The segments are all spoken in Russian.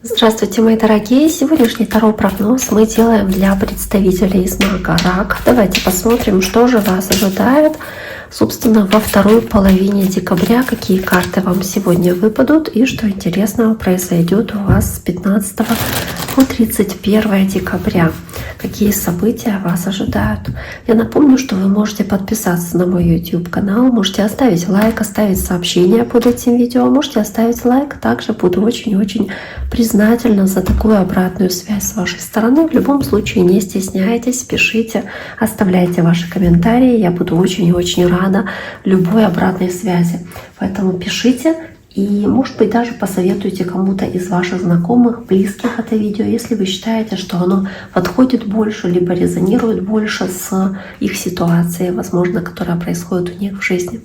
Здравствуйте, мои дорогие! Сегодняшний таро-прогноз мы делаем для представителей знака Рак. Давайте посмотрим, что же вас ожидает, собственно, во второй половине декабря, какие карты вам сегодня выпадут и что интересного произойдет у вас с 15 по 31 декабря. Какие события вас ожидают. Я напомню, что вы можете подписаться на мой YouTube-канал, можете оставить лайк, оставить сообщение под этим видео, можете оставить лайк. Также буду очень-очень признательна за такую обратную связь с вашей стороны. В любом случае не стесняйтесь, пишите, оставляйте ваши комментарии. Я буду очень-очень рада любой обратной связи. Поэтому пишите. И, может быть, даже посоветуйте кому-то из ваших знакомых, близких это видео, если вы считаете, что оно подходит больше, либо резонирует больше с их ситуацией, возможно, которая происходит у них в жизни.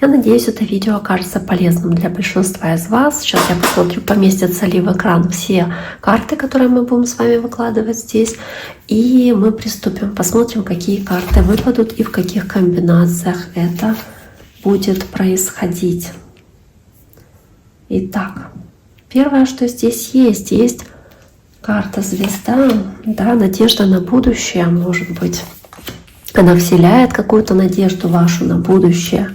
Я надеюсь, это видео окажется полезным для большинства из вас. Сейчас я посмотрю, поместятся ли в экран все карты, которые мы будем с вами выкладывать здесь. И мы приступим, посмотрим, какие карты выпадут и в каких комбинациях это будет происходить. Итак, первое, что здесь есть карта звезда, да, надежда на будущее, может быть. Она вселяет какую-то надежду вашу на будущее.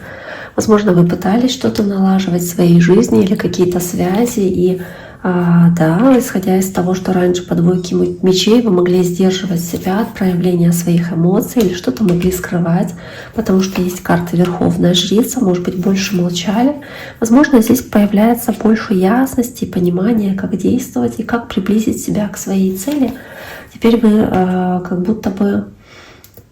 Возможно, вы пытались что-то налаживать в своей жизни или какие-то связи, и да, исходя из того, что раньше по двойке мечей вы могли сдерживать себя от проявления своих эмоций или что-то могли скрывать, потому что есть карта Верховная Жрица, может быть, больше молчали. Возможно, здесь появляется больше ясности, понимания, как действовать и как приблизить себя к своей цели. Теперь вы как будто бы,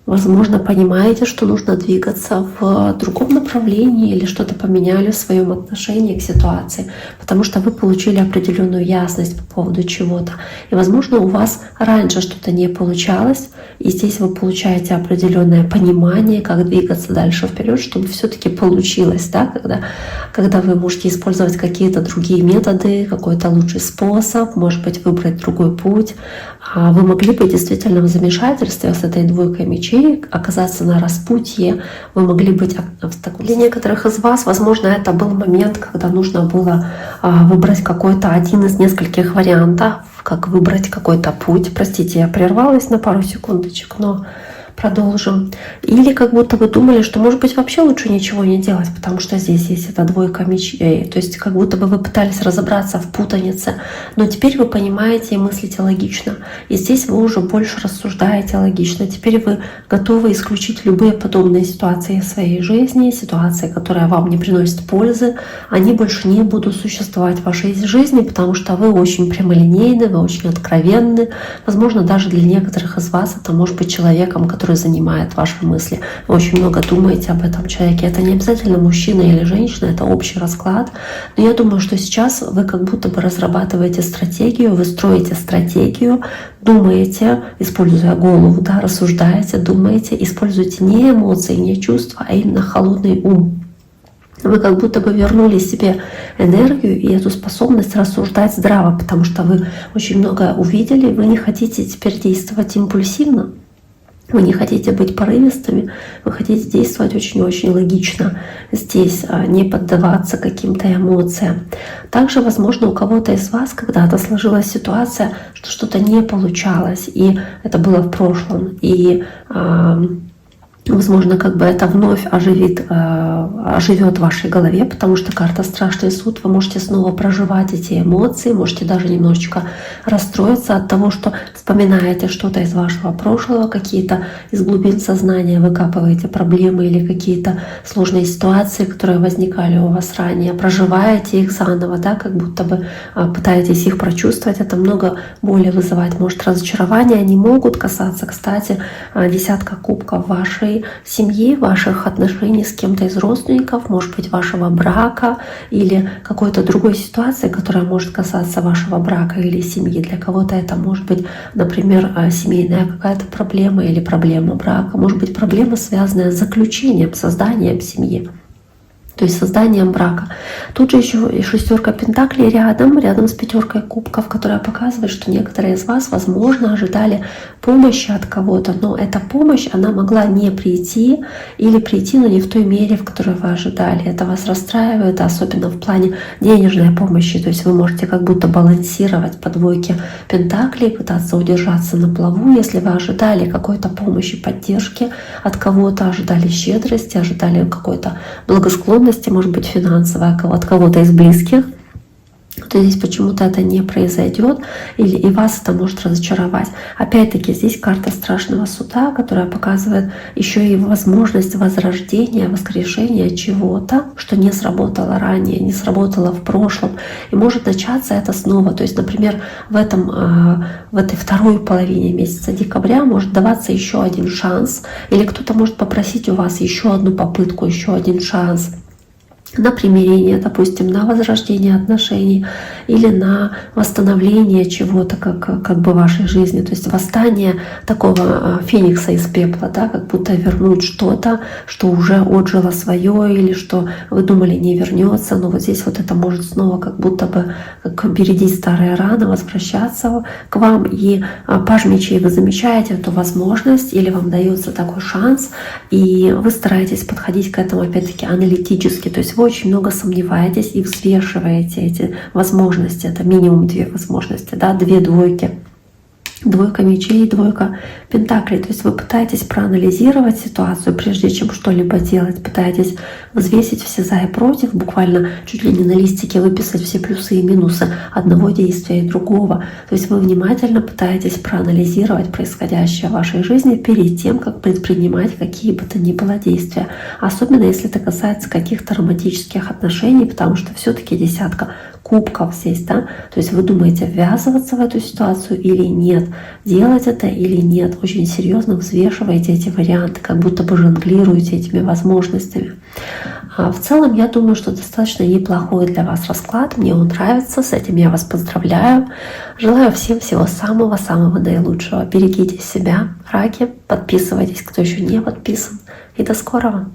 возможно, понимаете, что нужно двигаться в другом направлении или что-то поменяли в своем отношении к ситуации, потому что вы получили определенную ясность по поводу чего-то. И, возможно, у вас раньше что-то не получалось, и здесь вы получаете определенное понимание, как двигаться дальше вперед, чтобы все-таки получилось, да, когда вы можете использовать какие-то другие методы, какой-то лучший способ, может быть, выбрать другой путь. Вы могли бы действительно в замешательстве с этой двойкой мечей оказаться на распутье, вы могли быть в таком. Для некоторых из вас, возможно, это был момент, когда нужно было выбрать какой-то один из нескольких вариантов, как выбрать какой-то путь. Простите, я прервалась на пару секундочек, но продолжим. Или как будто вы думали, что, может быть, вообще лучше ничего не делать, потому что здесь есть эта двойка мечей. То есть как будто бы вы пытались разобраться в путанице, но теперь вы понимаете и мыслите логично. И здесь вы уже больше рассуждаете логично. Теперь вы готовы исключить любые подобные ситуации в своей жизни, ситуации, которые вам не приносят пользы. Они больше не будут существовать в вашей жизни, потому что вы очень прямолинейны, вы очень откровенны. Возможно, даже для некоторых из вас это может быть человеком, который занимает ваши мысли. Вы очень много думаете об этом человеке. Это не обязательно мужчина или женщина, это общий расклад. Но я думаю, что сейчас вы как будто бы разрабатываете стратегию, вы строите стратегию, думаете, используя голову, да, рассуждаете, думаете, используете не эмоции, не чувства, а именно холодный ум. Вы как будто бы вернули себе энергию и эту способность рассуждать здраво, потому что вы очень многое увидели, вы не хотите теперь действовать импульсивно. Вы не хотите быть порывистыми, вы хотите действовать очень-очень логично здесь, не поддаваться каким-то эмоциям. Также, возможно, у кого-то из вас когда-то сложилась ситуация, что что-то не получалось, и это было в прошлом. И возможно, как бы это вновь оживет в вашей голове, потому что карта Страшный суд. Вы можете снова проживать эти эмоции, можете даже немножечко расстроиться от того, что вспоминаете что-то из вашего прошлого, какие-то из глубин сознания выкапываете проблемы или какие-то сложные ситуации, которые возникали у вас ранее, проживаете их заново, да, как будто бы пытаетесь их прочувствовать. Это много боли вызывать, может, разочарования. Они могут касаться, кстати, десятка кубков вашей семьи, ваших отношений с кем-то из родственников, может быть, вашего брака или какой-то другой ситуации, которая может касаться вашего брака или семьи. Для кого-то это может быть, например, семейная какая-то проблема или проблема брака, может быть, проблема, связанная с заключением, созданием семьи. то есть созданием брака. Тут же еще и шестерка пентаклей рядом с пятеркой кубков, которая показывает, что некоторые из вас, возможно, ожидали помощи от кого-то, но эта помощь, она могла не прийти или прийти, но не в той мере, в которой вы ожидали. Это вас расстраивает, особенно в плане денежной помощи, то есть вы можете как будто балансировать по двойке пентаклей, пытаться удержаться на плаву, если вы ожидали какой-то помощи, поддержки от кого-то, ожидали щедрости, ожидали какой-то благосклонности, может быть, финансовая от кого-то из близких, то здесь почему-то это не произойдет, и вас это может разочаровать. Опять-таки, здесь карта страшного суда, которая показывает еще и возможность возрождения, воскрешения чего-то, что не сработало ранее, не сработало в прошлом, и может начаться это снова. То есть, например, в этой второй половине месяца декабря может даваться еще один шанс, или кто-то может попросить у вас еще одну попытку, еще один шанс на примирение, допустим, на возрождение отношений или на восстановление чего-то как бы в вашей жизни. То есть восстание такого феникса из пепла, да, как будто вернуть что-то, что уже отжило свое или что вы думали не вернется. Но вот здесь вот это может снова как будто бы как бередить старые раны, возвращаться к вам. И паж мечей, вы замечаете эту возможность или вам дается такой шанс, и вы стараетесь подходить к этому опять-таки аналитически. То есть вы очень много сомневаетесь и взвешиваете эти возможности. Это минимум две возможности, да, две двойки. Двойка мечей и двойка пентаклей. То есть вы пытаетесь проанализировать ситуацию, прежде чем что-либо делать. Пытаетесь взвесить все за и против, буквально чуть ли не на листике выписать все плюсы и минусы одного действия и другого. То есть вы внимательно пытаетесь проанализировать происходящее в вашей жизни перед тем, как предпринимать какие бы то ни было действия. Особенно если это касается каких-то романтических отношений, потому что все-таки десятка кубков здесь, да, то есть вы думаете, ввязываться в эту ситуацию или нет, делать это или нет, очень серьезно взвешиваете эти варианты, как будто бы жонглируете этими возможностями. В целом, я думаю, что достаточно неплохой для вас расклад, мне он нравится, с этим я вас поздравляю. Желаю всем всего самого-самого наилучшего. Берегите себя, раки, подписывайтесь, кто еще не подписан, и до скорого!